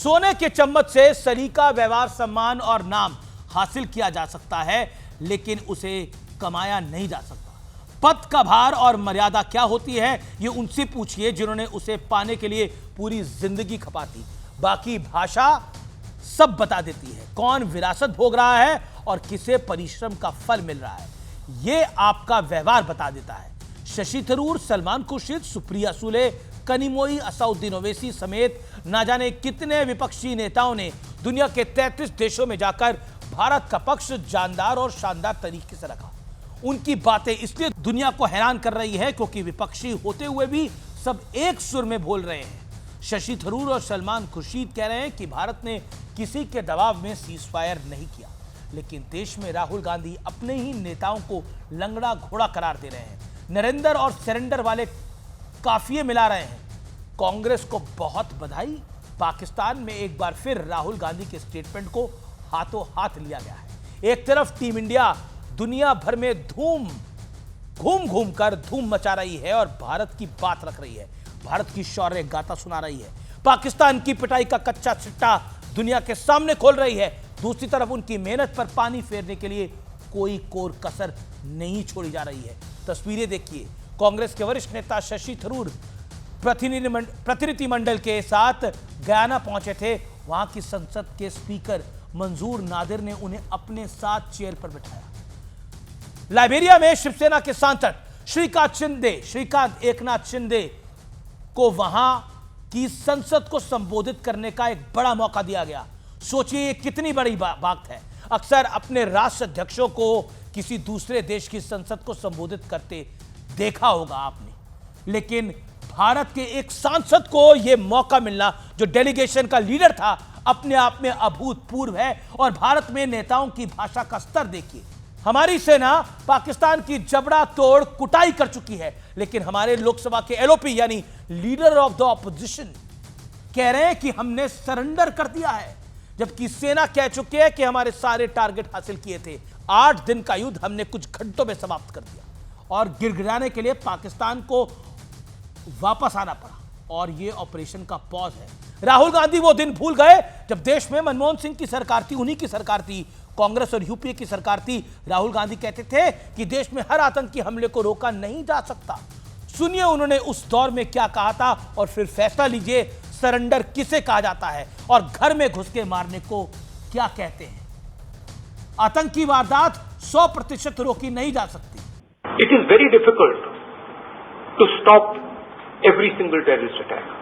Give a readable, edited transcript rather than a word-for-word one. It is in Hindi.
सोने के चम्मच से सलीका, व्यवहार, सम्मान और नाम हासिल किया जा सकता है, लेकिन उसे कमाया नहीं जा सकता। पद का भार और मर्यादा क्या होती है, ये उनसे पूछिए जिन्होंने उसे पाने के लिए पूरी जिंदगी खपा दी। बाकी भाषा सब बता देती है कौन विरासत भोग रहा है और किसे परिश्रम का फल मिल रहा है। ये आपका व्यवहार बता देता है। शशि थरूर, सलमान खुर्शीद, सुप्रिया सुले, कनिमोई, असदुद्दीन ओवैसी समेत ना जाने कितने विपक्षी नेताओं ने दुनिया के 33 देशों में जाकर भारत का पक्ष जानदार और शानदार तरीके से रखा। उनकी बातें इसलिए दुनिया को हैरान कर रही है क्योंकि विपक्षी होते हुए भी सब एक सुर में बोल रहे हैं। शशि थरूर और सलमान खुर्शीद कह रहे हैं कि भारत ने किसी के दबाव में सीजफायर नहीं किया, लेकिन देश में राहुल गांधी अपने ही नेताओं को लंगड़ा घोड़ा करार दे रहे हैं, नरेंद्र और सरेंडर वाले काफिए मिला रहे हैं। कांग्रेस को बहुत बधाई। पाकिस्तान में एक बार फिर राहुल गांधी के स्टेटमेंट को हाथों हाथ लिया गया है। एक तरफ टीम इंडिया दुनिया भर में घूम घूम कर धूम मचा रही है और भारत की बात रख रही है, भारत की शौर्य गाथा सुना रही है। पाकिस्तान की पिटाई का कच्चा चिट्टा दुनिया के सामने खोल रही है। दूसरी तरफ उनकी मेहनत पर पानी फेरने के लिए कोई कोर कसर नहीं छोड़ी जा रही है। तस्वीरें देखिए, कांग्रेस के वरिष्ठ नेता शशि थरूर प्रतिनिधिमंडल के साथ गयाना पहुंचे थे। वहां की संसद के स्पीकर मंजूर नादिर ने उन्हें अपने साथ चेयर पर बिठाया। लाइबेरिया में शिवसेना के सांसद श्रीकांत एकनाथ शिंदे को वहां की संसद को संबोधित करने का एक बड़ा मौका दिया गया। सोचिए ये कितनी बड़ी बात है। अक्सर अपने राष्ट्र अध्यक्षों को किसी दूसरे देश की संसद को संबोधित करते देखा होगा आपने, लेकिन भारत के एक सांसद को यह मौका मिलना, जो डेलीगेशन का लीडर था, अपने आप में अभूतपूर्व है। और भारत में नेताओं की भाषा का स्तर देखिए। हमारी सेना पाकिस्तान की जबड़ा तोड़ कुटाई कर चुकी है, लेकिन हमारे लोकसभा के एलओपी यानी लीडर ऑफ द ऑपोजिशन कह रहे हैं कि हमने सरेंडर कर दिया है, जबकि सेना कह चुकी है कि हमारे सारे टारगेट हासिल किए थे। 8 दिन का युद्ध हमने कुछ घंटों में समाप्त कर दिया और गिड़गिड़ाने के लिए पाकिस्तान को वापस आना पड़ा और यह ऑपरेशन का पॉज है। राहुल गांधी वो दिन भूल गए जब देश में मनमोहन सिंह की सरकार थी, उन्हीं की सरकार थी, कांग्रेस और यूपीए की सरकार थी। राहुल गांधी कहते थे कि देश में हर आतंकी हमले को रोका नहीं जा सकता। सुनिए उन्होंने उस दौर में क्या कहा था और फिर फैसला लीजिए सरेंडर किसे कहा जाता है और घर में घुस के मारने को क्या कहते हैं। आतंकी वारदात 100% रोकी नहीं जा सकती। It is very difficult to stop every single terrorist attack.